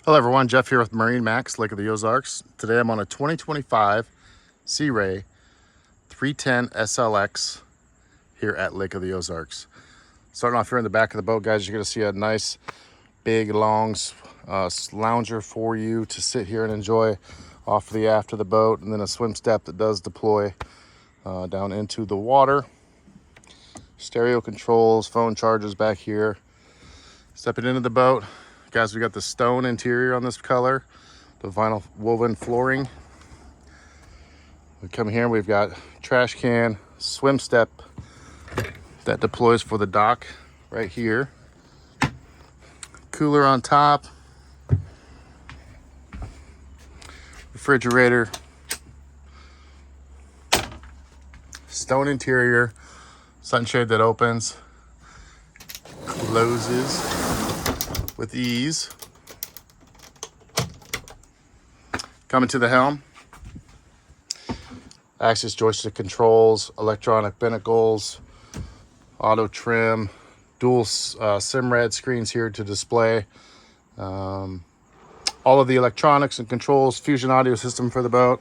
Hello everyone, Jeff here with MarineMax, Lake of the Ozarks. Today I'm on a 2025 Sea Ray 310 SLX here at Lake of the Ozarks. Starting off here in the back of the boat, guys, you're going to see a nice, big, long lounger for you to sit here and enjoy off the aft of the boat, and then a swim step that does deploy down into the water. Stereo controls, phone chargers back here. Stepping into the boat, guys, we got the stone interior on this color, the vinyl woven flooring. We come here, we've got trash can, swim step that deploys for the dock right here. Cooler on top. Refrigerator. Stone interior. Sunshade that opens, closes with ease. Coming to the helm. Axis joystick controls, electronic binnacles, auto trim, dual SIMRAD screens here to display all of the electronics and controls, fusion audio system for the boat.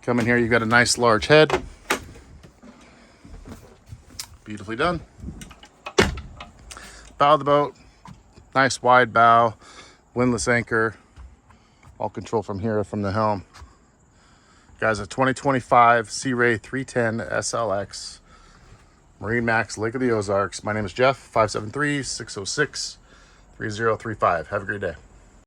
Come in here, you've got a nice large head. Beautifully done. Bow of the boat, nice wide bow, windlass anchor, all control from here from the helm. Guys, a 2025 Sea Ray 310 SLX, MarineMax, Lake of the Ozarks. My name is Jeff, 573-606-3035. Have a great day.